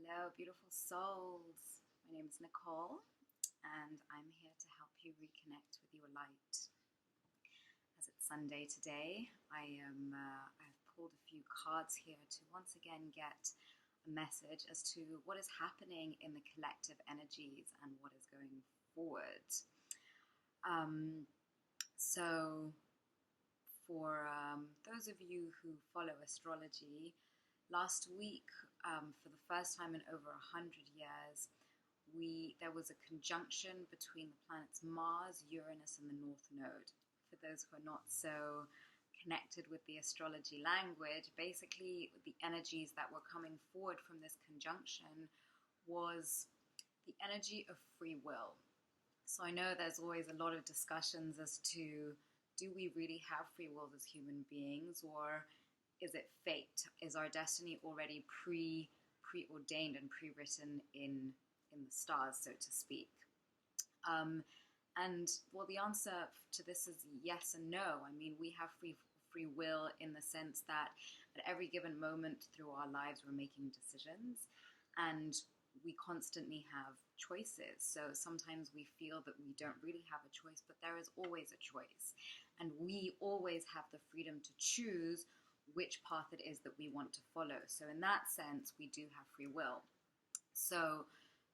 Hello, beautiful souls. My name is Nicole, and I'm here to help you reconnect with your light. As it's Sunday today, I've pulled a few cards here to once again get a message as to what is happening in the collective energies and what is going forward. So, for those of you who follow astrology, last week, for the first time in over 100 years, there was a conjunction between the planets Mars, Uranus, and the North Node. For those who are not so connected with the astrology language, basically the energies that were coming forward from this conjunction was the energy of free will. So I know there's always a lot of discussions as to, do we really have free will as human beings, or is it fate? Is our destiny already preordained and pre-written in the stars, so to speak? And well, the answer to this is yes and no. I mean, we have free will in the sense that at every given moment through our lives, we're making decisions, and we constantly have choices. So sometimes we feel that we don't really have a choice, but there is always a choice, and we always have the freedom to choose which path it is that we want to follow. So in that sense, we do have free will. So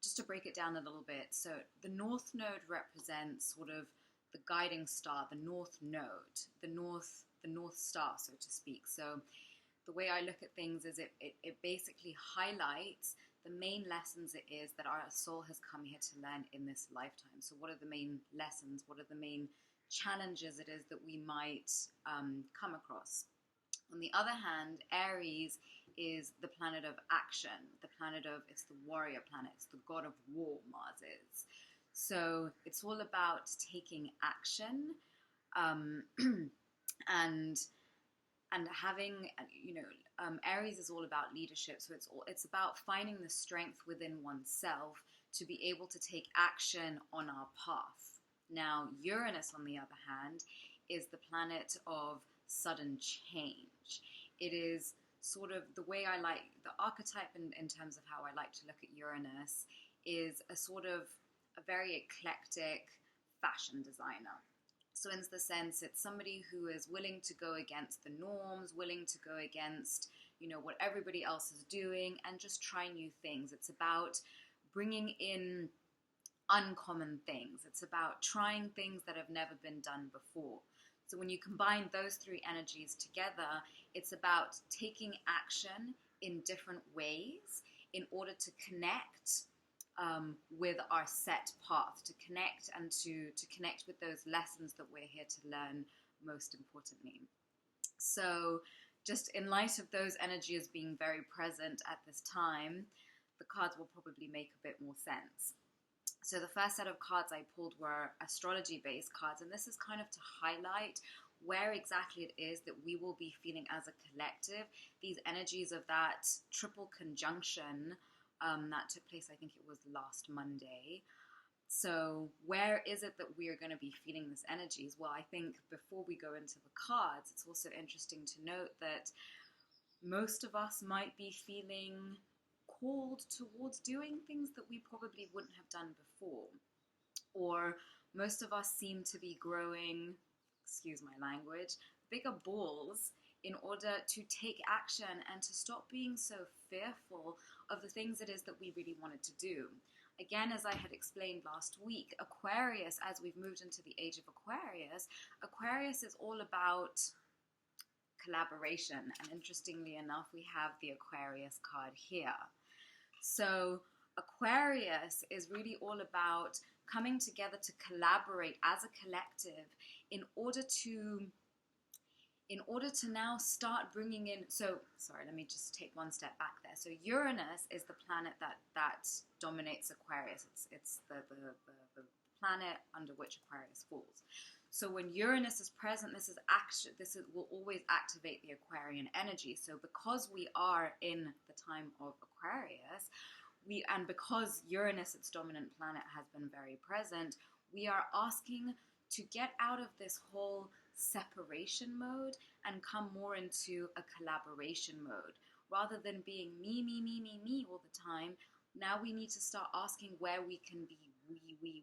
just to break it down a little bit, so the North Node represents sort of the guiding star, the North Node, the North Star, so to speak. So the way I look at things is it basically highlights the main lessons it is that our soul has come here to learn in this lifetime. So what are the main lessons? What are the main challenges it is that we might come across? On the other hand, Aries is the planet of action, it's the warrior planet, it's the god of war, Mars is. So it's all about taking action, and having, Aries is all about leadership. So it's about finding the strength within oneself to be able to take action on our path. Now, Uranus, on the other hand, is the planet of sudden change. It is sort of the way I like the archetype in terms of how I like to look at Uranus is a sort of a very eclectic fashion designer. So in the sense, it's somebody who is willing to go against the norms, willing to go against, what everybody else is doing, and just try new things. It's about bringing in uncommon things. It's about trying things that have never been done before. So when you combine those three energies together, it's about taking action in different ways in order to connect with our set path, to connect and to connect with those lessons that we're here to learn, most importantly. So just in light of those energies being very present at this time, the cards will probably make a bit more sense. So the first set of cards I pulled were astrology-based cards, and this is kind of to highlight where exactly it is that we will be feeling as a collective, these energies of that triple conjunction that took place, I think it was last Monday. So where is it that we are going to be feeling these energies? Well, I think before we go into the cards, it's also interesting to note that most of us might be feeling called towards doing things that we probably wouldn't have done before. Or most of us seem to be growing, excuse my language, bigger balls in order to take action and to stop being so fearful of the things it is that we really wanted to do. Again, as I had explained last week, Aquarius, as we've moved into the age of Aquarius is all about collaboration. And interestingly enough, we have the Aquarius card here. So Aquarius is really all about coming together to collaborate as a collective in order to now start bringing in, let me just take one step back there. So Uranus is the planet that dominates Aquarius. It's the planet under which Aquarius falls. So when Uranus is present, this will always activate the Aquarian energy. So because we are in the time of Aquarius, and because Uranus, its dominant planet, has been very present, we are asking to get out of this whole separation mode and come more into a collaboration mode. Rather than being me all the time, now we need to start asking where we can be we.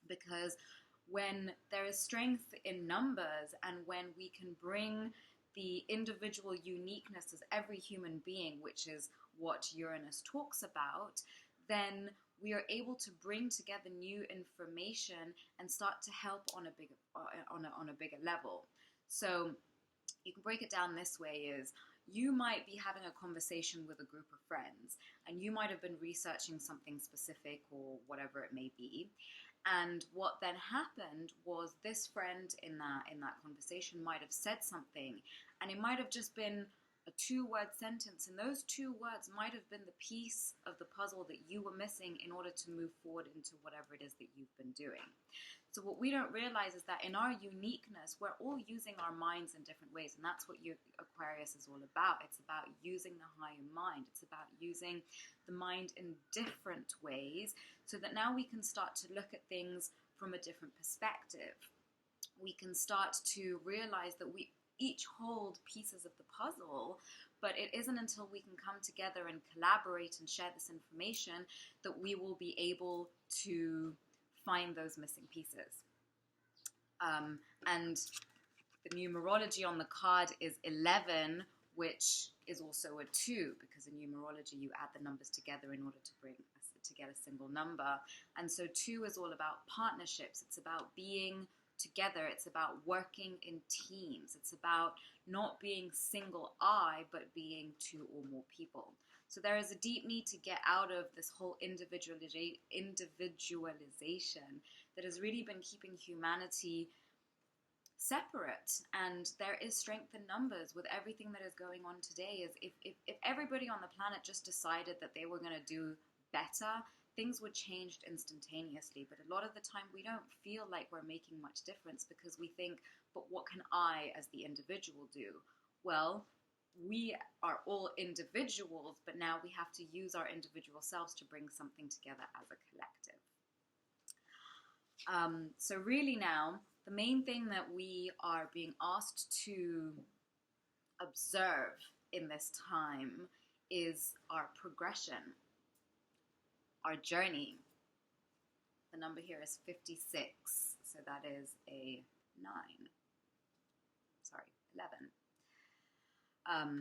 Because when there is strength in numbers, and when we can bring the individual uniqueness as every human being, which is what Uranus talks about, then we are able to bring together new information and start to help on a bigger level. So you can break it down this way: is you might be having a conversation with a group of friends, and you might have been researching something specific or whatever it may be. And what then happened was this friend in that conversation might have said something, and it might have just been a 2-word sentence, and those 2 words might have been the piece of the puzzle that you were missing in order to move forward into whatever it is that you've been doing. So what we don't realize is that in our uniqueness, we're all using our minds in different ways, and that's what Aquarius is all about. It's about using the higher mind. It's about using the mind in different ways, so that now we can start to look at things from a different perspective. We can start to realize that we each hold pieces of the puzzle, but it isn't until we can come together and collaborate and share this information that we will be able to find those missing pieces. And the numerology on the card is 11, which is also a 2, because in numerology you add the numbers together in order to get a single number. And so 2 is all about partnerships. It's about being together. It's about working in teams. It's about not being single eye, but being 2 or more people. So there is a deep need to get out of this whole individualization that has really been keeping humanity separate. And there is strength in numbers with everything that is going on today. Is if everybody on the planet just decided that they were going to do better, things would change instantaneously. But a lot of the time we don't feel like we're making much difference, because we think, but what can I as the individual do? Well, we are all individuals, but now we have to use our individual selves to bring something together as a collective. So really now, the main thing that we are being asked to observe in this time is our progression, our journey. The number here is 56, so that is a 11.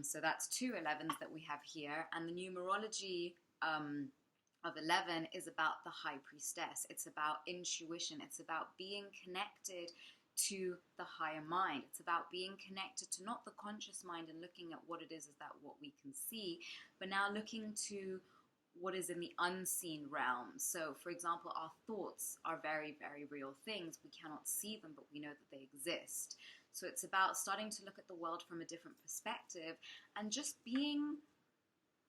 So that's 2 11s that we have here, and the numerology of 11 is about the High Priestess. It's about intuition. It's about being connected to the higher mind. It's about being connected to not the conscious mind and looking at what it is that what we can see, but now looking to what is in the unseen realm. So, for example, our thoughts are very, very real things. We cannot see them, but we know that they exist. So it's about starting to look at the world from a different perspective, and just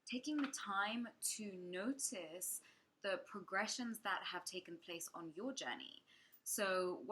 taking the time to notice the progressions that have taken place on your journey. So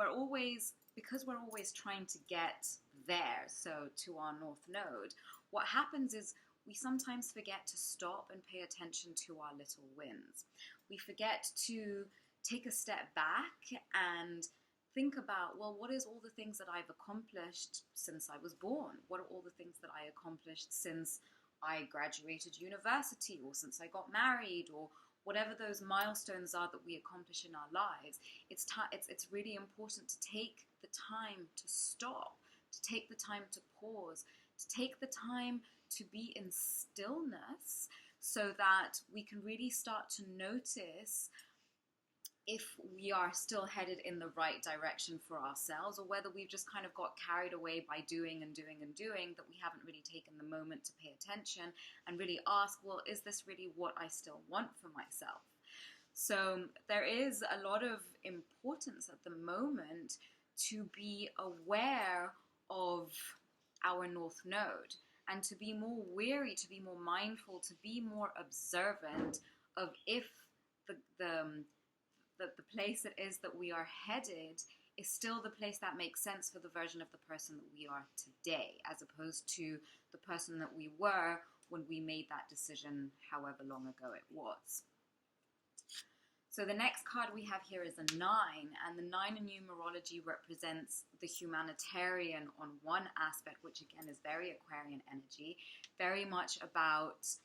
because we're always trying to get there, so to our North Node, what happens is we sometimes forget to stop and pay attention to our little wins. We forget to take a step back and think about, well, what is all the things that I've accomplished since I was born? What are all the things that I accomplished since I graduated university, or since I got married, or whatever those milestones are that we accomplish in our lives? It's really important to take the time to stop, to take the time to pause, to take the time to be in stillness, so that we can really start to notice if we are still headed in the right direction for ourselves, or whether we've just kind of got carried away by doing, that we haven't really taken the moment to pay attention and really ask, well, is this really what I still want for myself? So there is a lot of importance at the moment to be aware of our North Node, and to be more wary, to be more mindful, to be more observant of if the place it is that we are headed is still the place that makes sense for the version of the person that we are today, as opposed to the person that we were when we made that decision however long ago it was. So the next card we have here is a 9, and the 9 in numerology represents the humanitarian on one aspect, which again is very Aquarian energy, very much about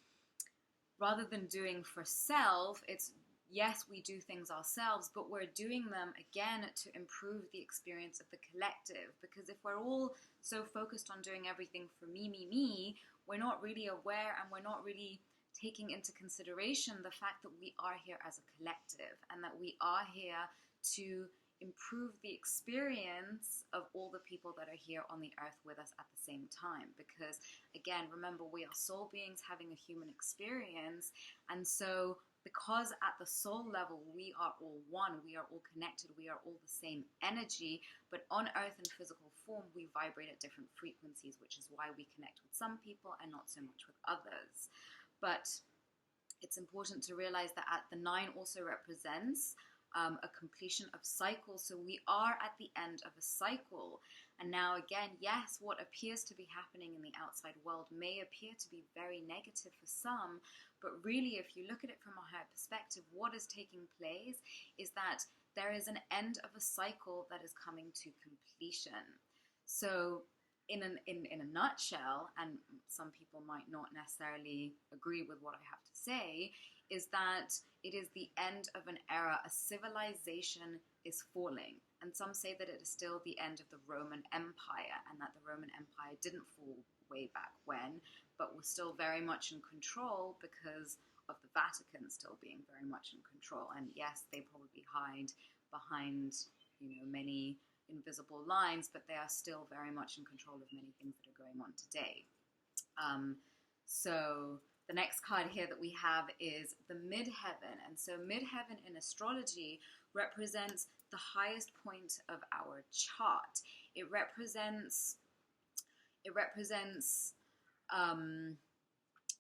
rather than doing for self, it's, yes, we do things ourselves, but we're doing them again to improve the experience of the collective. Because if we're all so focused on doing everything for me, we're not really aware, and we're not really taking into consideration the fact that we are here as a collective, and that we are here to improve the experience of all the people that are here on the earth with us at the same time. Because again, remember, we are soul beings having a human experience, and so because at the soul level we are all one, we are all connected, we are all the same energy, but on earth in physical form we vibrate at different frequencies, which is why we connect with some people and not so much with others. But it's important to realize that the 9 also represents a completion of cycles. So we are at the end of a cycle. And now again, yes, what appears to be happening in the outside world may appear to be very negative for some, but really, if you look at it from a higher perspective, what is taking place is that there is an end of a cycle that is coming to completion. So in a nutshell, and some people might not necessarily agree with what I have to say, is that it is the end of an era. A civilization is falling. And some say that it is still the end of the Roman Empire, and that the Roman Empire didn't fall way back when, but was still very much in control because of the Vatican still being very much in control. And yes, they probably hide behind, many invisible lines, but they are still very much in control of many things that are going on today. So the next card here that we have is the midheaven. And so midheaven in astrology represents the highest point of our chart. It represents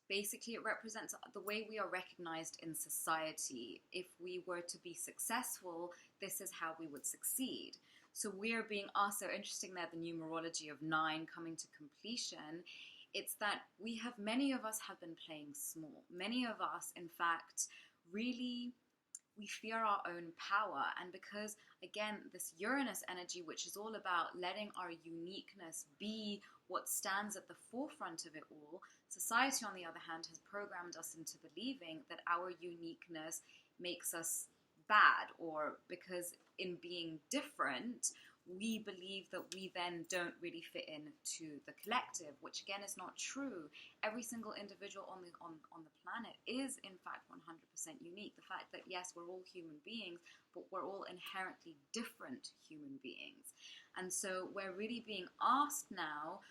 basically it represents the way we are recognized in society. If we were to be successful, this is how we would succeed. So we are being asked, so interesting there, the numerology of 9 coming to completion. It's that many of us have been playing small. Many of us, in fact, really, we fear our own power. And because, again, this Uranus energy, which is all about letting our uniqueness be what stands at the forefront of it all, society, on the other hand, has programmed us into believing that our uniqueness makes us bad, or because in being different, we believe that we then don't really fit into the collective, which again is not true. Every single individual on the planet is in fact 100% unique. The fact that yes, we're all human beings, but we're all inherently different human beings. And so we're really being asked now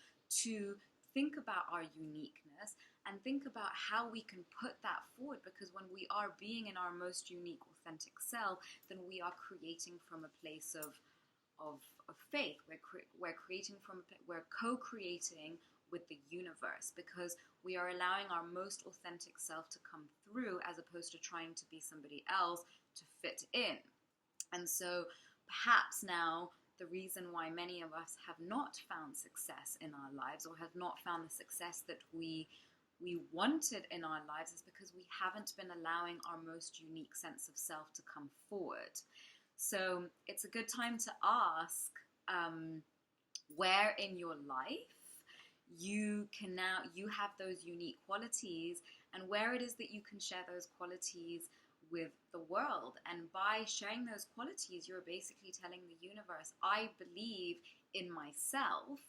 to think about our uniqueness and think about how we can put that forward, because when we are being in our most unique, authentic self, then we are creating from a place of faith. We're co-creating with the universe, because we are allowing our most authentic self to come through, as opposed to trying to be somebody else to fit in. And so perhaps now the reason why many of us have not found success in our lives, or have not found the success that we wanted in our lives, is because we haven't been allowing our most unique sense of self to come forward. So it's a good time to ask where in your life you have those unique qualities, and where it is that you can share those qualities with the world. And by sharing those qualities, you're basically telling the universe, I believe in myself,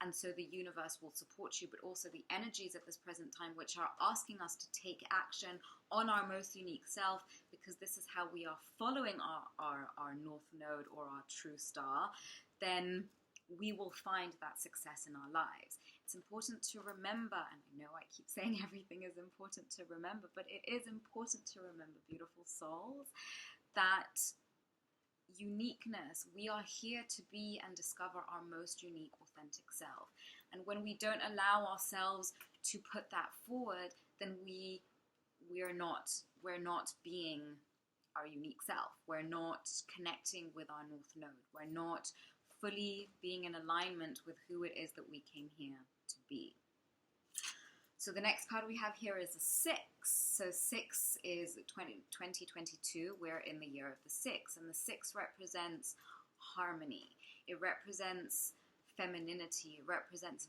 and so the universe will support you. But also the energies at this present time, which are asking us to take action on our most unique self, because this is how we are following our North Node, or our true star, then we will find that success in our lives. It's important to remember, and I know I keep saying everything is important to remember, but it is important to remember, beautiful souls, that uniqueness, we are here to be and discover our most unique, authentic self. And when we don't allow ourselves to put that forward, then we're not being our unique self. We're not connecting with our North Node. We're not fully being in alignment with who it is that we came here to be. So the next card we have here is a 6. So 6 is 2022. We're in the year of the 6. And the 6 represents harmony. It represents femininity. It represents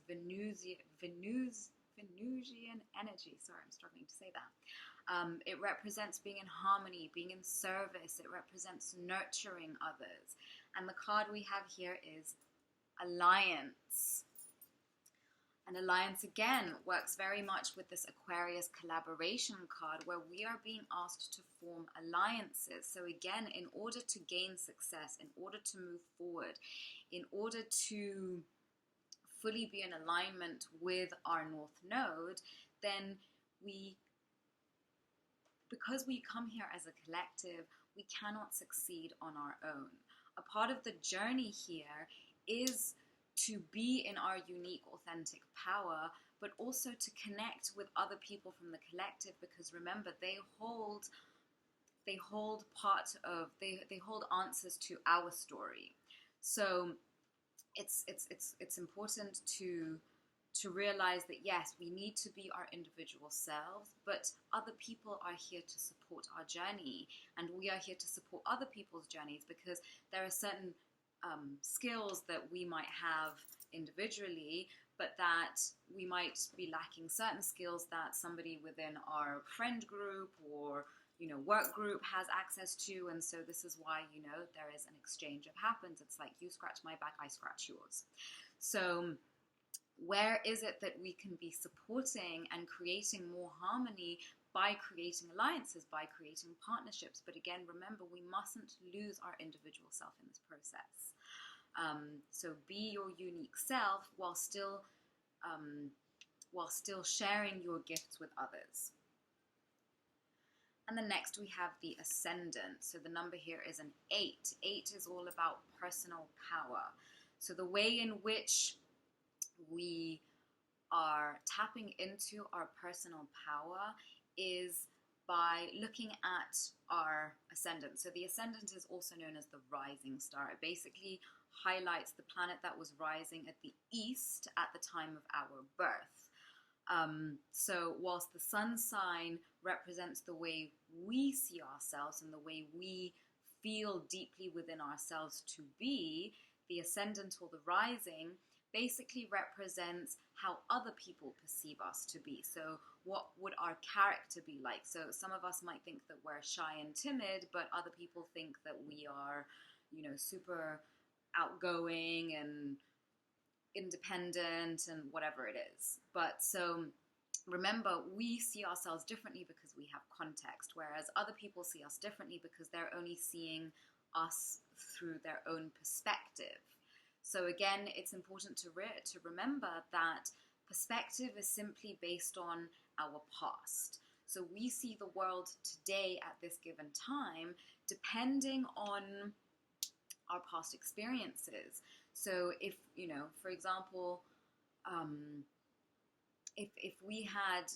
Venusian energy. Sorry, I'm struggling to say that. It represents being in harmony, being in service. It represents nurturing others. And the card we have here is Alliance. And Alliance, again, works very much with this Aquarius collaboration card where we are being asked to form alliances. So again, in order to gain success, in order to move forward, in order to fully be in alignment with our North Node, then because we come here as a collective, we cannot succeed on our own. A part of the journey here is to be in our unique, authentic power, but also to connect with other people from the collective, because remember, they hold answers to our story. So it's important to realize that yes, we need to be our individual selves, but other people are here to support our journey, and we are here to support other people's journeys, because there are certain skills that we might have individually, but that we might be lacking certain skills that somebody within our friend group or work group has access to. And so this is why there is an exchange that happens. It's like you scratch my back, I scratch yours. So where is it that we can be supporting and creating more harmony by creating alliances, by creating partnerships? But again, remember, we mustn't lose our individual self in this process. So be your unique self while still sharing your gifts with others. And then next we have the Ascendant. So the number here is an 8. 8 is all about personal power. So the way in which we are tapping into our personal power is by looking at our Ascendant. So the Ascendant is also known as the rising star. It basically highlights the planet that was rising at the east at the time of our birth. So whilst the sun sign represents the way we see ourselves and the way we feel deeply within ourselves to be, the Ascendant or the rising basically represents how other people perceive us to be. So what would our character be like? So some of us might think that we're shy and timid, but other people think that we are, super outgoing and independent and whatever it is. But so remember, we see ourselves differently because we have context, whereas other people see us differently because they're only seeing us through their own perspective. So again, it's important to remember that perspective is simply based on our past. So we see the world today at this given time depending on our past experiences. So if, for example, if we had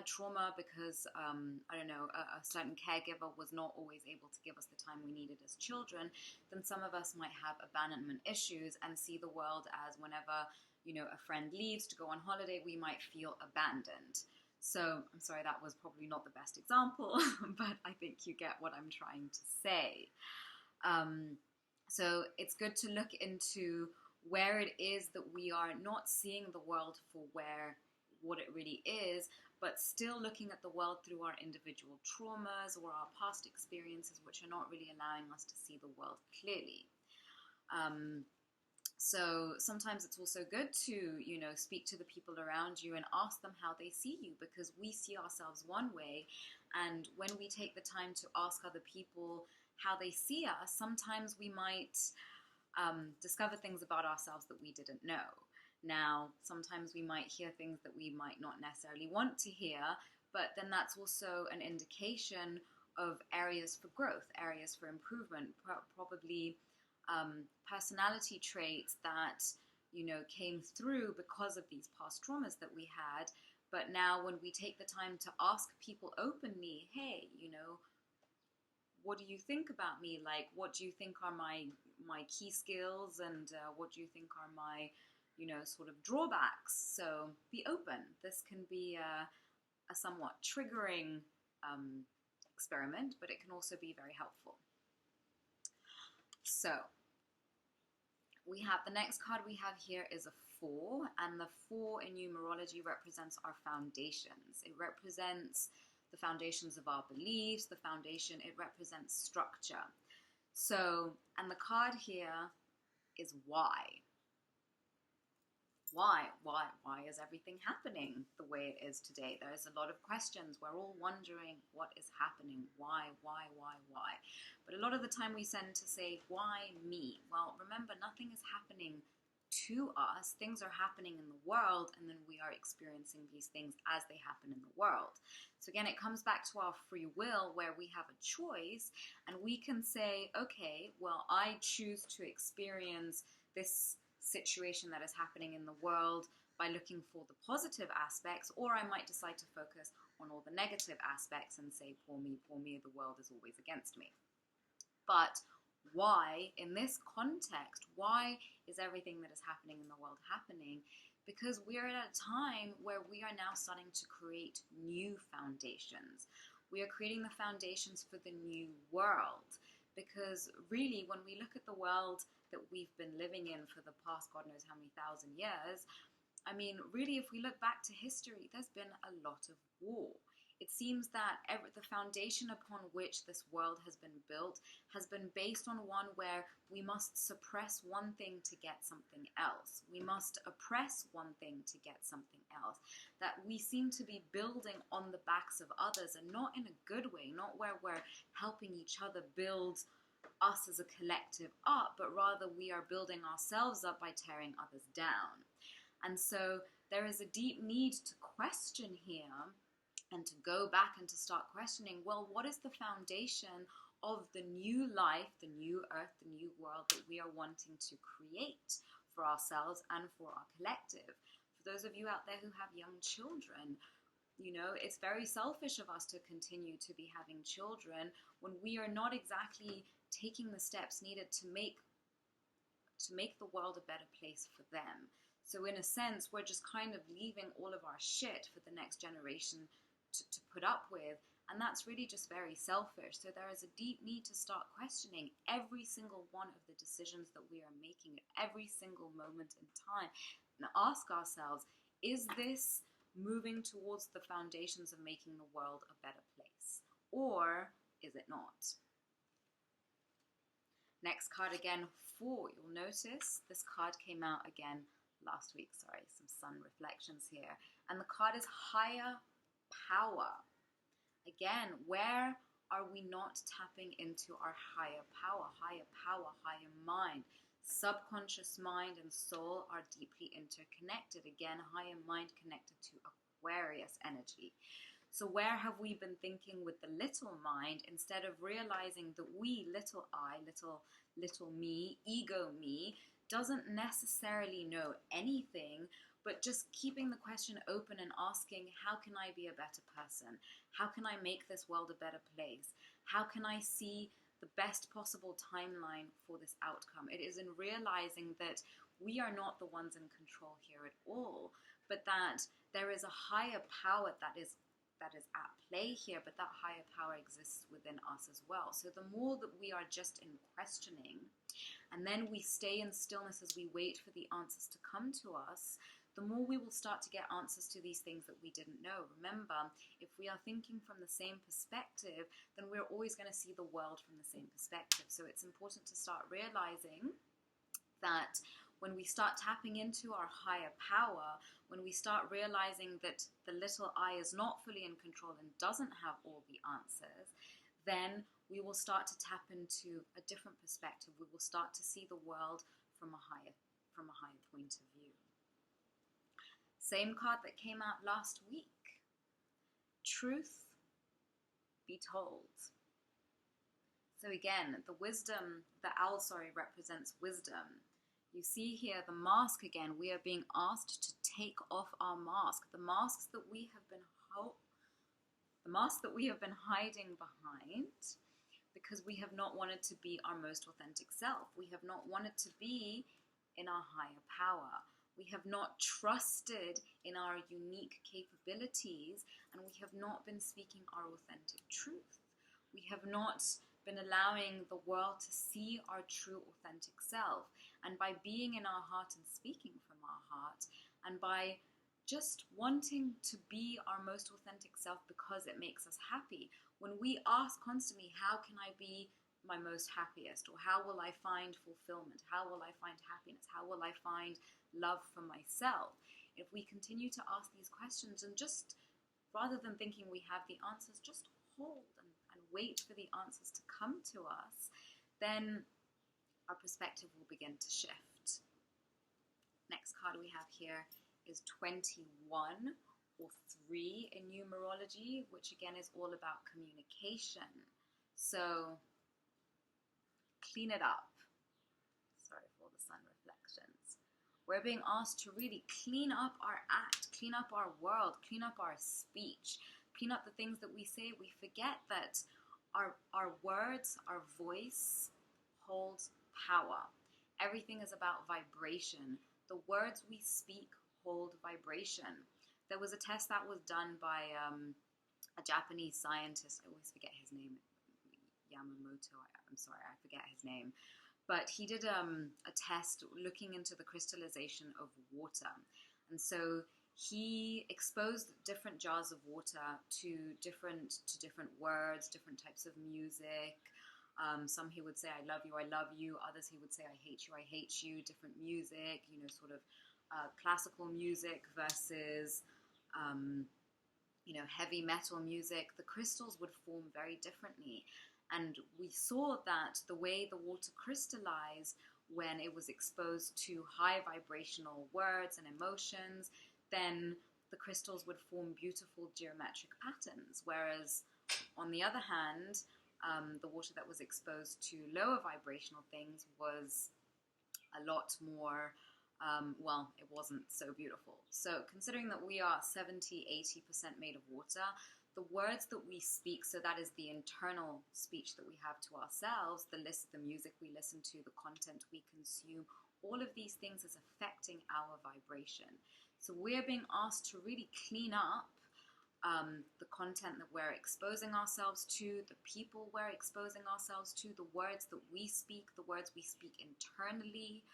trauma because, a certain caregiver was not always able to give us the time we needed as children, then some of us might have abandonment issues and see the world as whenever, a friend leaves to go on holiday, we might feel abandoned. So I'm sorry, that was probably not the best example, but I think you get what I'm trying to say. So it's good to look into where it is that we are not seeing the world for what it really is, but still looking at the world through our individual traumas or our past experiences, which are not really allowing us to see the world clearly. So sometimes it's also good to, speak to the people around you and ask them how they see you, because we see ourselves one way, and when we take the time to ask other people how they see us, sometimes we might discover things about ourselves that we didn't know. Now, sometimes we might hear things that we might not necessarily want to hear, but then that's also an indication of areas for growth, areas for improvement, probably personality traits that, came through because of these past traumas that we had. But now when we take the time to ask people openly, hey, what do you think about me? Like, what do you think are my key skills, and what do you think are my, sort of drawbacks? So be open. This can be a somewhat triggering experiment, but it can also be very helpful. So we have the next card we have here is a 4, and the 4 in numerology represents our foundations. It represents the foundations of our beliefs, the foundation, it represents structure. So, and the card here is why. Why is everything happening the way it is today? There's a lot of questions. We're all wondering what is happening. Why? But a lot of the time we tend to say, why me? Well, remember, nothing is happening to us. Things are happening in the world, and then we are experiencing these things as they happen in the world. So again, it comes back to our free will, where we have a choice, and we can say, okay, well, I choose to experience this situation that is happening in the world by looking for the positive aspects, or I might decide to focus on all the negative aspects and say, poor me, the world is always against me. But why, in this context, why is everything that is happening in the world happening? Because we are at a time where we are now starting to create new foundations. We are creating the foundations for the new world. Because really, when we look at the world that we've been living in for the past God knows how many thousand years, I mean, really, if we look back to history, there's been a lot of war. It seems that the foundation upon which this world has been built has been based on one where we must suppress one thing to get something else. We must oppress one thing to get something else. That we seem to be building on the backs of others, and not in a good way, not where we're helping each other build us as a collective up, but rather we are building ourselves up by tearing others down. And so there is a deep need to question here, and to go back and to start questioning, well, what is the foundation of the new life, the new earth, the new world that we are wanting to create for ourselves and for our collective? For those of you out there who have young children, you know, it's very selfish of us to continue to be having children when we are not exactly taking the steps needed to make the world a better place for them. So in a sense, we're just kind of leaving all of our shit for the next generation to put up with, and that's really just very selfish. So there is a deep need to start questioning every single one of the decisions that we are making at every single moment in time, and ask ourselves, is this moving towards the foundations of making the world a better place, or is it not? Next card again, 4. You'll notice this card came out again last week. Sorry, some sun reflections here. And the card is higher power. Again, where are we not tapping into our higher power, higher mind? Subconscious mind and soul are deeply interconnected. Again, higher mind connected to Aquarius energy. So where have we been thinking with the little mind instead of realizing that we, little I, little me, ego me, doesn't necessarily know anything, but just keeping the question open and asking, how can I be a better person? How can I make this world a better place? How can I see the best possible timeline for this outcome? It is in realizing that we are not the ones in control here at all, but that there is a higher power that is at play here, but that higher power exists within us as well. So the more that we are just in questioning, and then we stay in stillness as we wait for the answers to come to us, the more we will start to get answers to these things that we didn't know. Remember, if we are thinking from the same perspective, then we're always going to see the world from the same perspective. So it's important to start realizing that when we start tapping into our higher power, when we start realizing that the little I is not fully in control and doesn't have all the answers, then we will start to tap into a different perspective. We will start to see the world from a higher point of view. Same card that came out last week. Truth be told. So again, the owl, represents wisdom. You see here the mask again. We are being asked to take off our mask. The masks that we have been hiding behind because we have not wanted to be our most authentic self. We have not wanted to be in our higher power. We have not trusted in our unique capabilities, and we have not been speaking our authentic truth. We have not been allowing the world to see our true authentic self. And by being in our heart and speaking from from our heart, and by just wanting to be our most authentic self because it makes us happy. When we ask constantly, how can I be my most happiest? Or how will I find fulfillment? How will I find happiness? How will I find love for myself? If we continue to ask these questions and just, rather than thinking we have the answers, just hold and wait for the answers to come to us, then our perspective will begin to shift. Next card we have here is 21, or 3 in numerology, which again is all about communication. So clean it up. Sorry for the sun reflections. We're being asked to really clean up our act, clean up our world, clean up our speech, clean up the things that we say. We forget that our words, our voice holds power. Everything is about vibration. The words we speak hold vibration. There was a test that was done by a Japanese scientist. I always forget his name. Yamamoto. I'm sorry, I forget his name. But he did a test looking into the crystallization of water. And so he exposed different jars of water to different words, different types of music. Some he would say, I love you, I love you. Others he would say, I hate you, different music, sort of classical music versus, heavy metal music. The crystals would form very differently. And we saw that the way the water crystallized when it was exposed to high vibrational words and emotions, then the crystals would form beautiful geometric patterns. Whereas, on the other hand, the water that was exposed to lower vibrational things was a lot more, it wasn't so beautiful. So considering that we are 70-80% made of water, the words that we speak, so that is the internal speech that we have to ourselves, the music we listen to, the content we consume, all of these things is affecting our vibration. So we're being asked to really clean up the content that we're exposing ourselves to, the people we're exposing ourselves to, the words that we speak, the words we speak internally.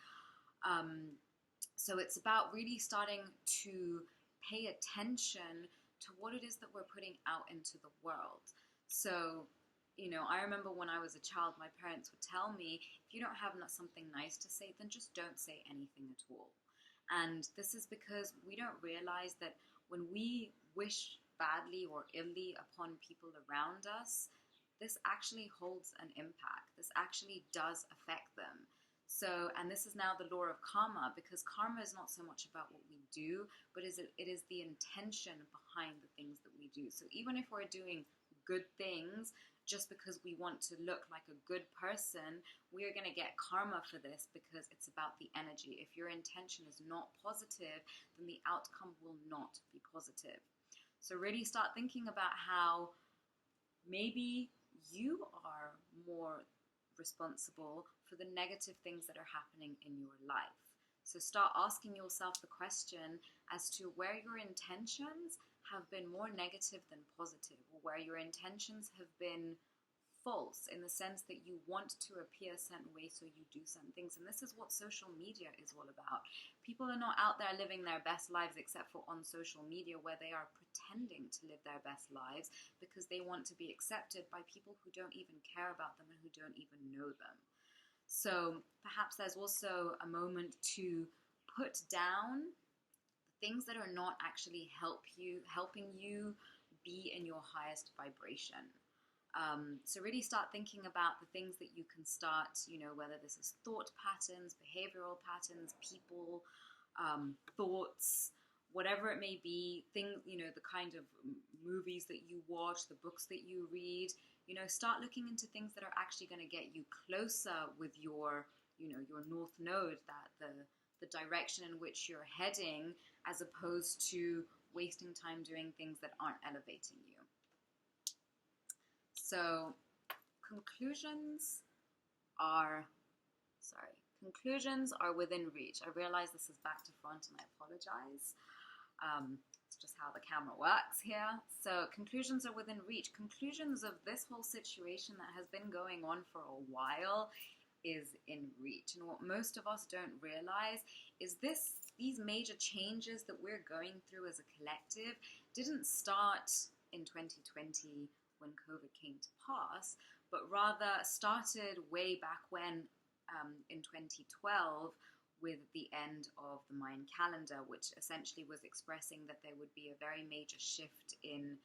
So it's about really starting to pay attention to what it is that we're putting out into the world. So, I remember when I was a child, my parents would tell me, if you don't have something nice to say, then just don't say anything at all. And this is because we don't realize that when we wish badly or illy upon people around us, this actually holds an impact. This actually does affect them. So, and this is now the law of karma, because karma is not so much about what we do, but it is the intention behind the things that we do. So even if we're doing good things, just because we want to look like a good person, we are going to get karma for this, because it's about the energy. If your intention is not positive, then the outcome will not be positive. So really start thinking about how maybe you are more responsible for the negative things that are happening in your life. So start asking yourself the question as to where your intentions have been more negative than positive, or where your intentions have been false in the sense that you want to appear a certain way, so you do certain things. And this is what social media is all about. People are not out there living their best lives except for on social media, where they are pretending to live their best lives because they want to be accepted by people who don't even care about them and who don't even know them. So perhaps there's also a moment to put down the things that are not actually helping you be in your highest vibration. So really start thinking about the things that you can start, whether this is thought patterns, behavioral patterns, people, thoughts, whatever it may be, things, the kind of movies that you watch, the books that you read, start looking into things that are actually going to get you closer with your North Node, that the direction in which you're heading, as opposed to wasting time doing things that aren't elevating you. So conclusions are within reach. I realize this is back to front and I apologize. It's just how the camera works here. So conclusions are within reach. Conclusions of this whole situation that has been going on for a while is in reach. And what most of us don't realize is this these major changes that we're going through as a collective didn't start in 2020 when COVID came to pass, but rather started way back when, in 2012, with the end of the Mayan calendar, which essentially was expressing that there would be a very major shift in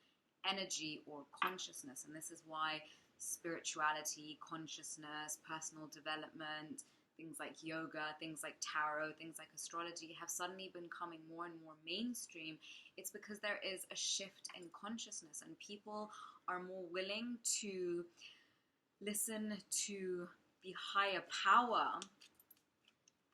energy or consciousness. And this is why spirituality, consciousness, personal development, things like yoga, things like tarot, things like astrology have suddenly been coming more and more mainstream. It's because there is a shift in consciousness, and people are more willing to listen to the higher power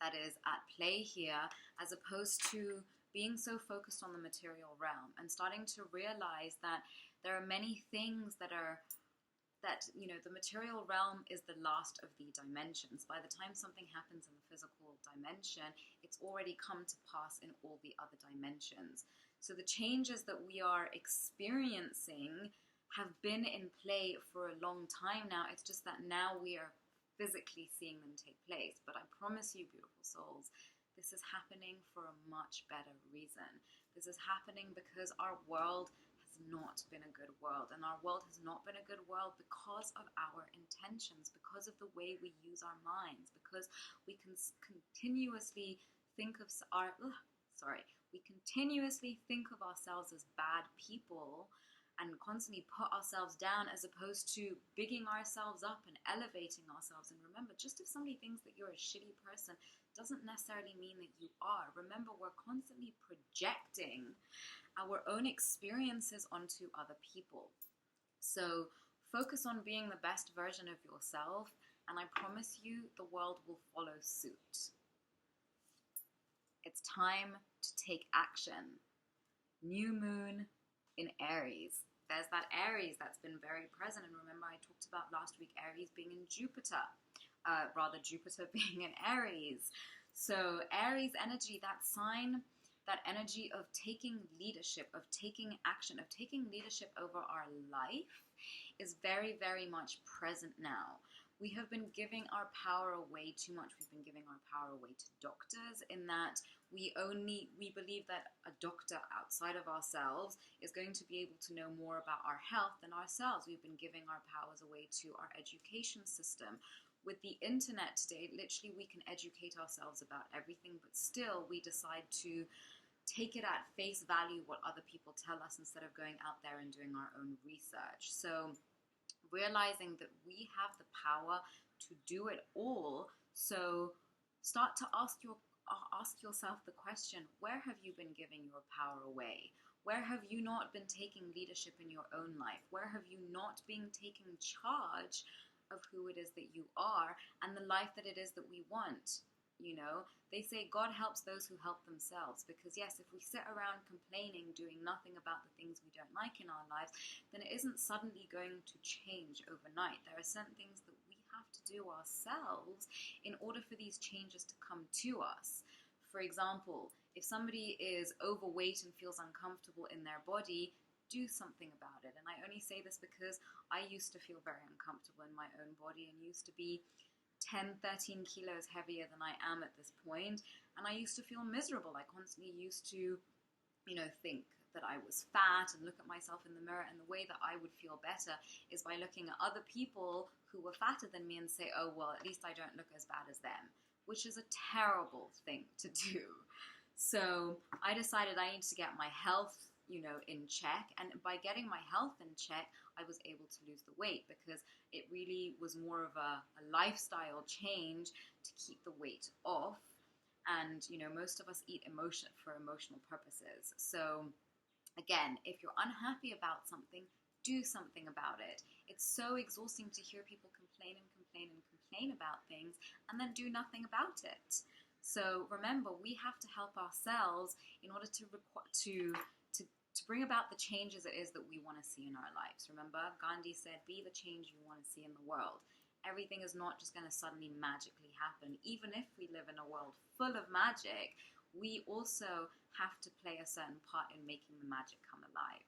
that is at play here, as opposed to being so focused on the material realm, and starting to realize that there are many things that the material realm is the last of the dimensions. By the time something happens in the physical dimension, it's already come to pass in all the other dimensions. So the changes that we are experiencing have been in play for a long time now. It's just that now we are physically seeing them take place. But I promise you, beautiful souls, this is happening for a much better reason. This is happening because our world has not been a good world. And our world has not been a good world because of our intentions, because of the way we use our minds, because we can continuously think of ourselves as bad people, and constantly put ourselves down, as opposed to bigging ourselves up and elevating ourselves. And remember, just if somebody thinks that you're a shitty person doesn't necessarily mean that you are. Remember, we're constantly projecting our own experiences onto other people. So focus on being the best version of yourself, and I promise you the world will follow suit. It's time to take action. New moon in Aries. There's that Aries that's been very present. And remember, I talked about last week Aries being in Jupiter. Jupiter being in Aries. So Aries energy, that sign, that energy of taking leadership, of taking action, of taking leadership over our life is very, very much present now. We have been giving our power away too much. We've been giving our power away to doctors, in that we believe that a doctor outside of ourselves is going to be able to know more about our health than ourselves. We've been giving our powers away to our education system. With the internet today, literally we can educate ourselves about everything, but still we decide to take it at face value what other people tell us, instead of going out there and doing our own research. So realizing that we have the power to do it all. So start to ask yourself the question, where have you been giving your power away? Where have you not been taking leadership in your own life? Where have you not been taking charge of who it is that you are and the life that it is that we want? You know, they say God helps those who help themselves, because yes, if we sit around complaining, doing nothing about the things we don't like in our lives, then it isn't suddenly going to change overnight. There are certain things that we have to do ourselves in order for these changes to come to us. For example, if somebody is overweight and feels uncomfortable in their body, do something about it. And I only say this because I used to feel very uncomfortable in my own body, and used to be 10, 13 kilos heavier than I am at this point, and I used to feel miserable. I constantly used to, think that I was fat and look at myself in the mirror, and the way that I would feel better is by looking at other people who were fatter than me and say, oh, well, at least I don't look as bad as them, which is a terrible thing to do. So I decided I need to get my health in check, and by getting my health in check, I was able to lose the weight, because it really was more of a lifestyle change to keep the weight off. And most of us eat for emotional purposes. So again, if you're unhappy about something, do something about it. It's so exhausting to hear people complain about things and then do nothing about it. So remember, we have to help ourselves in order to bring about the changes it is that we want to see in our lives. Remember, Gandhi said, be the change you want to see in the world. Everything is not just going to suddenly magically happen. Even if we live in a world full of magic, we also have to play a certain part in making the magic come alive.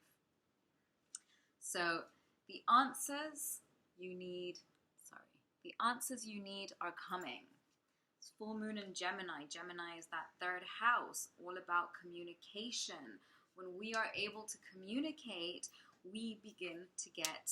So the answers you need are coming. It's full moon in Gemini. Gemini is that third house, all about communication. When we are able to communicate, we begin to get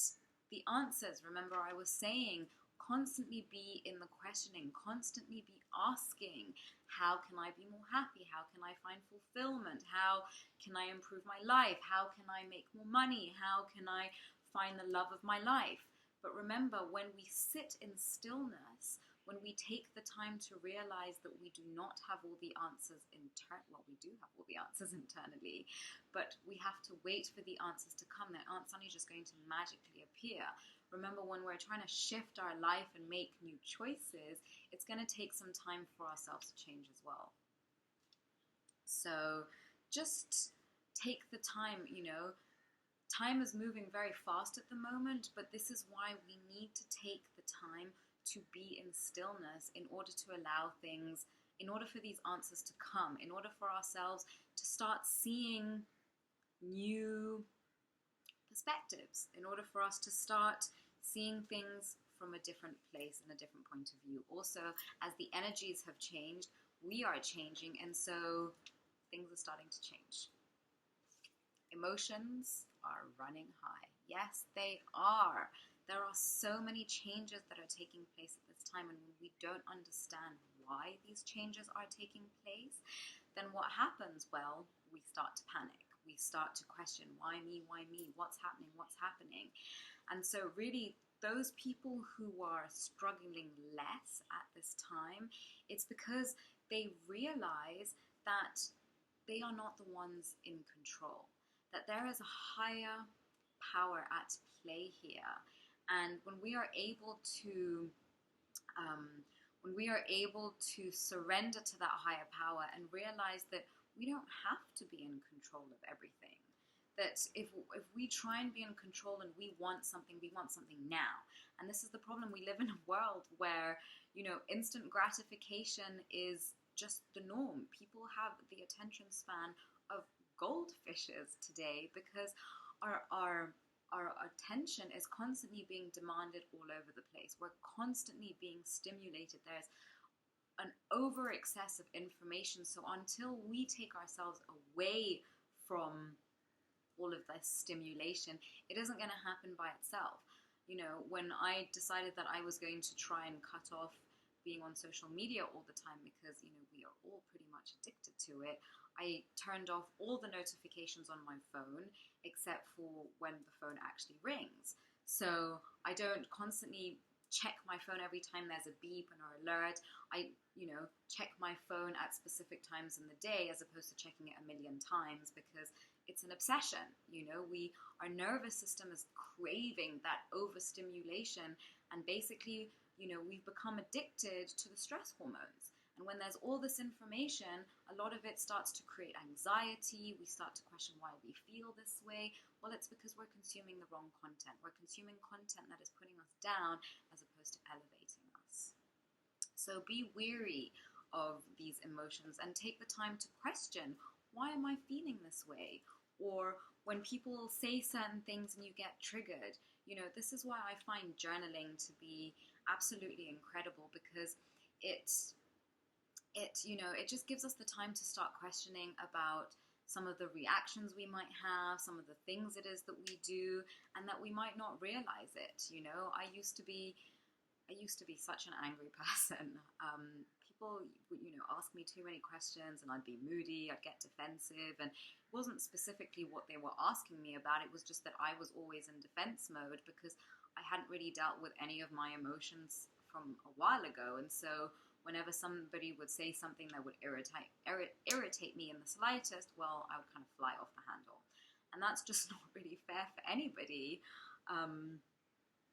the answers. Remember, I was saying, constantly be in the questioning, constantly be asking, how can I be more happy? How can I find fulfillment? How can I improve my life? How can I make more money? How can I find the love of my life? But remember, when we sit in stillness, when we take the time to realize that we do not have all the answers well, we do have all the answers internally, but we have to wait for the answers to come. They aren't suddenly just going to magically appear. Remember, when we're trying to shift our life and make new choices, it's going to take some time for ourselves to change as well. So just take the time, time is moving very fast at the moment, but this is why we need to take the time to be in stillness in order to allow things, in order for these answers to come, in order for ourselves to start seeing new perspectives, in order for us to start seeing things from a different place and a different point of view. Also, as the energies have changed, we are changing, and so things are starting to change. Emotions are running high. Yes, they are. There are so many changes that are taking place at this time, and when we don't understand why these changes are taking place, then what happens? Well, we start to panic. We start to question, why me? Why me? What's happening? What's happening? And so really, those people who are struggling less at this time, it's because they realize that they are not the ones in control, that there is a higher power at play here. And when we are able to surrender to that higher power and realize that we don't have to be in control of everything, that if we try and be in control and we want something now. And this is the problem. We live in a world where, instant gratification is just the norm. People have the attention span of goldfishes today because our attention is constantly being demanded all over the place. We're constantly being stimulated. There's an over excess of information. So until we take ourselves away from all of this stimulation, it isn't going to happen by itself. When I decided that I was going to try and cut off being on social media all the time, because we are all pretty much addicted to it, I turned off all the notifications on my phone except for when the phone actually rings. So I don't constantly check my phone every time there's a beep and an alert. I check my phone at specific times in the day as opposed to checking it a million times, because it's an obsession. Our nervous system is craving that overstimulation, and basically we've become addicted to the stress hormones. And when there's all this information, a lot of it starts to create anxiety. We start to question why we feel this way. Well, it's because we're consuming the wrong content. We're consuming content that is putting us down as opposed to elevating us. So be weary of these emotions and take the time to question, why am I feeling this way? Or when people say certain things and you get triggered, this is why I find journaling to be absolutely incredible, because it just gives us the time to start questioning about some of the reactions we might have, some of the things it is that we do, and that we might not realize it. I used to be such an angry person. People would, ask me too many questions and I'd be moody, I'd get defensive, and it wasn't specifically what they were asking me about. It was just that I was always in defense mode because I hadn't really dealt with any of my emotions from a while ago. And so whenever somebody would say something that would irritate me in the slightest, well, I would kind of fly off the handle. And that's just not really fair for anybody.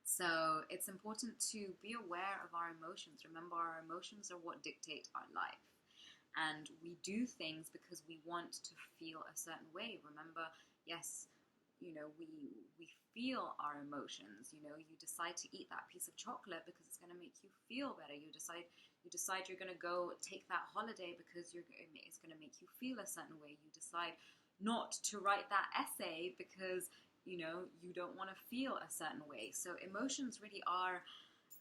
So it's important to be aware of our emotions. Remember, our emotions are what dictate our life. And we do things because we want to feel a certain way. Remember, yes, we feel our emotions. You decide to eat that piece of chocolate because it's going to make you feel better. You decide you're going to go take that holiday because it's going to make you feel a certain way. You decide not to write that essay because you don't want to feel a certain way. So emotions really are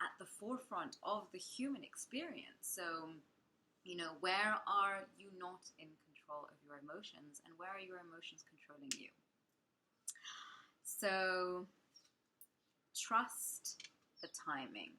at the forefront of the human experience. So, where are you not in control of your emotions, and where are your emotions controlling you? So, trust the timing.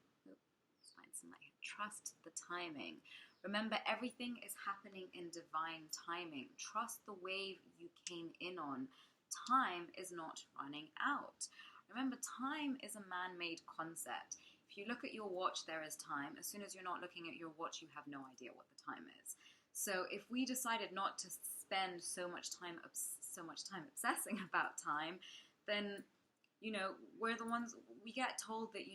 Trust the timing. Remember, everything is happening in divine timing. Trust the wave you came in on. Time is not running out. Remember, time is a man-made concept. If you look at your watch, there is time. As soon as you're not looking at your watch, you have no idea what the time is. So if we decided not to spend so much time obsessing about time, then, we're the ones, we get told that,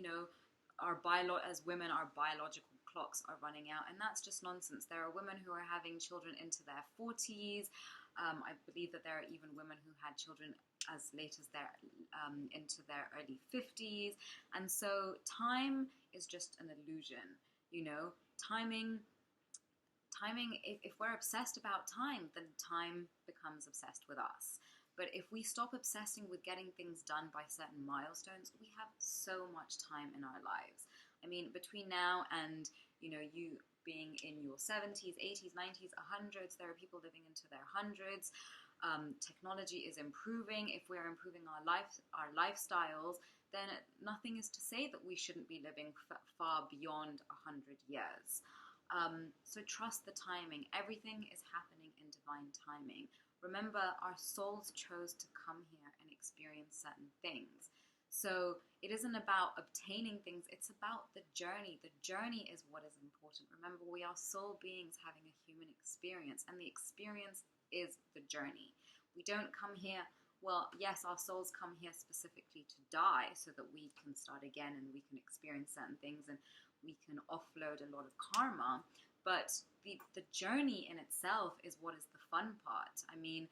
as women, our biological clocks are running out, and that's just nonsense. There are women who are having children into their 40s. I believe that there are even women who had children as late as into their early 50s, and so time is just an illusion. Timing. If we're obsessed about time, then time becomes obsessed with us. But if we stop obsessing with getting things done by certain milestones, we have so much time in our lives. I mean, between now and, you being in your 70s, 80s, 90s, 100s, there are people living into their hundreds. Technology is improving. If we're improving our lifestyles, then nothing is to say that we shouldn't be living far beyond 100 years. So trust the timing. Everything is happening in divine timing. Remember, our souls chose to come here and experience certain things. So it isn't about obtaining things, it's about the journey. The journey is what is important. Remember, we are soul beings having a human experience, and the experience is the journey. We don't come here, well, yes, our souls come here specifically to die so that we can start again and we can experience certain things and we can offload a lot of karma. But the journey in itself is what is the fun part. I mean,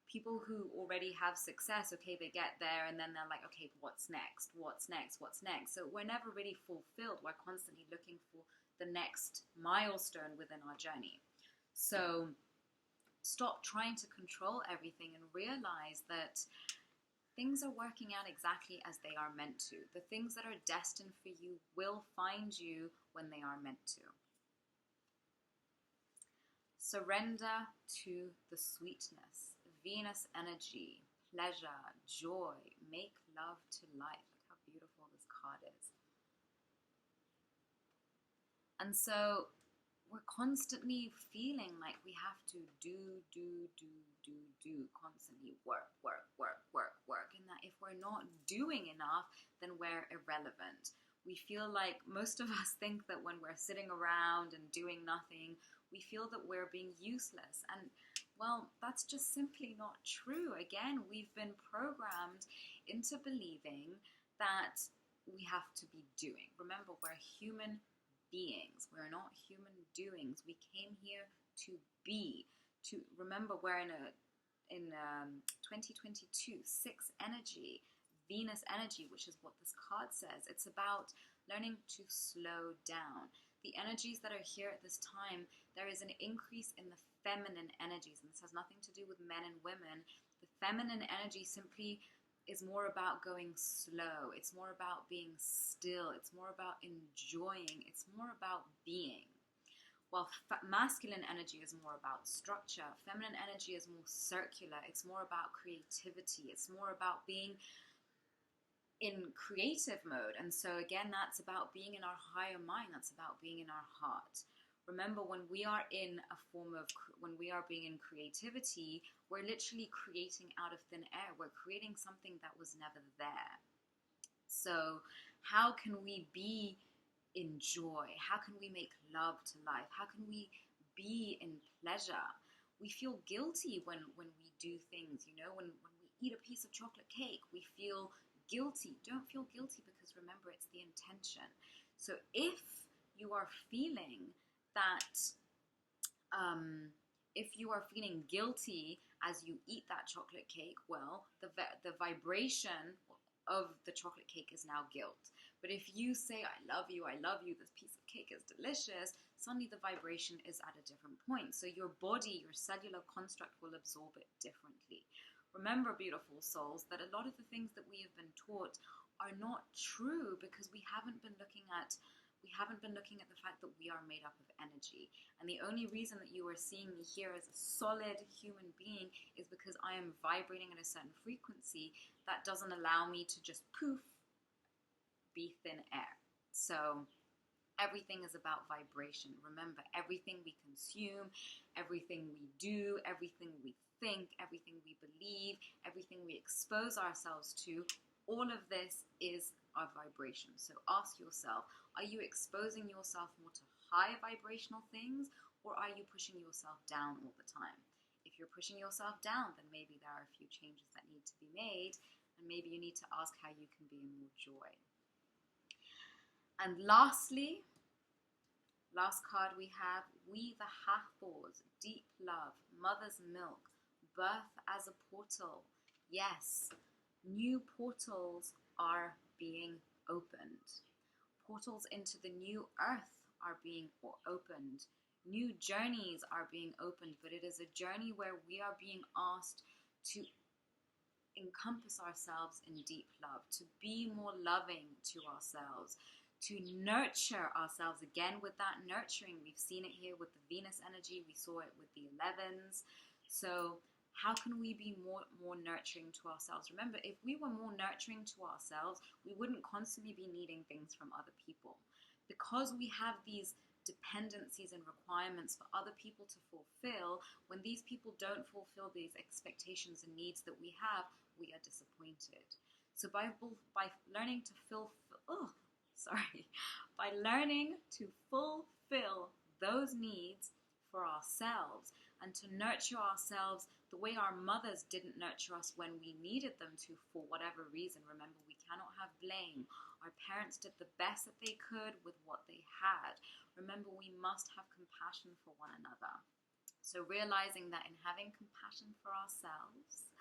people who already have success, okay, they get there and then they're like, okay, what's next? What's next? What's next? So we're never really fulfilled. We're constantly looking for the next milestone within our journey. So stop trying to control everything and realize that things are working out exactly as they are meant to. The things that are destined for you will find you when they are meant to. Surrender to the sweetness, Venus energy, pleasure, joy, make love to life. Look how beautiful this card is. And so we're constantly feeling like we have to do, constantly work. And that if we're not doing enough, then we're irrelevant. We feel like most of us think that when we're sitting around and doing nothing, we feel that we're being useless. And, well, that's just simply not true. Again, we've been programmed into believing that we have to be doing. Remember, we're human beings. We're not human doings. We came here to be. Remember, we're in 2022, 6 energy, Venus energy, which is what this card says. It's about learning to slow down. The energies that are here at this time, there is an increase in the feminine energies, and this has nothing to do with men and women. The feminine energy simply is more about going slow. It's more about being still. It's more about enjoying. It's more about being. While masculine energy is more about structure, feminine energy is more circular. It's more about creativity. It's more about being in creative mode. And so again, that's about being in our higher mind. That's about being in our heart. Remember, when we are being in creativity, we're literally creating out of thin air. We're creating something that was never there. So how can we be in joy? How can we make love to life? How can we be in pleasure? We feel guilty when we do things, when we eat a piece of chocolate cake, we feel guilty. Don't feel guilty, because remember, it's the intention. So if you are feeling that, if you are feeling guilty as you eat that chocolate cake, well, the vibration of the chocolate cake is now guilt. But if you say, I love you, this piece of cake is delicious, suddenly the vibration is at a different point. So your body, your cellular construct will absorb it differently. Remember, beautiful souls, that a lot of the things that we have been taught are not true, because we haven't been looking at the fact that we are made up of energy. And the only reason that you are seeing me here as a solid human being is because I am vibrating at a certain frequency that doesn't allow me to just poof, be thin air. So everything is about vibration. Remember, everything we consume, everything we do, everything we think, everything we believe, everything we expose ourselves to, all of this is our vibration. So ask yourself, are you exposing yourself more to high vibrational things, or are you pushing yourself down all the time? If you're pushing yourself down, then maybe there are a few changes that need to be made, and maybe you need to ask how you can be in more joy. And lastly, last card we have, We the Hathors, deep love, mother's milk, birth as a portal. Yes, new portals are being opened. Portals into the new earth are being opened. New journeys are being opened, but it is a journey where we are being asked to encompass ourselves in deep love, to be more loving to ourselves, to nurture ourselves again with that nurturing. We've seen it here with the Venus energy. We saw it with the 11s. So how can we be more nurturing to ourselves? Remember, if we were more nurturing to ourselves, we wouldn't constantly be needing things from other people. Because we have these dependencies and requirements for other people to fulfill, when these people don't fulfill these expectations and needs that we have, we are disappointed. So by learning to by learning to fulfill those needs for ourselves and to nurture ourselves the way our mothers didn't nurture us when we needed them to, for whatever reason. Remember, we cannot have blame. Our parents did the best that they could with what they had. Remember, we must have compassion for one another. So realizing that in having compassion for ourselves,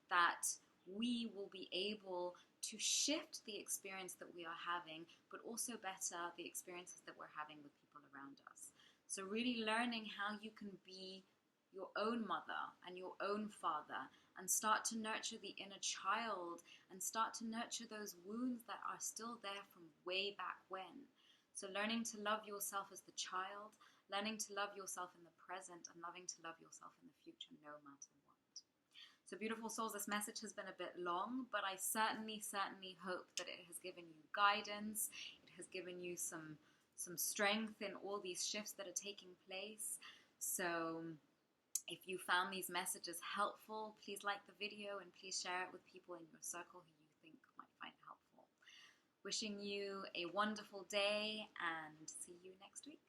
that we will be able to shift the experience that we are having, but also better the experiences that we're having with people around us. So really learning how you can be your own mother and your own father, and start to nurture the inner child and start to nurture those wounds that are still there from way back when. So learning to love yourself as the child, learning to love yourself in the present, and loving to love yourself in the future no matter what. So beautiful souls, this message has been a bit long, but I certainly hope that it has given you guidance. It has given you some strength in all these shifts that are taking place. So if you found these messages helpful, please like the video and please share it with people in your circle who you think might find it helpful. Wishing you a wonderful day and see you next week.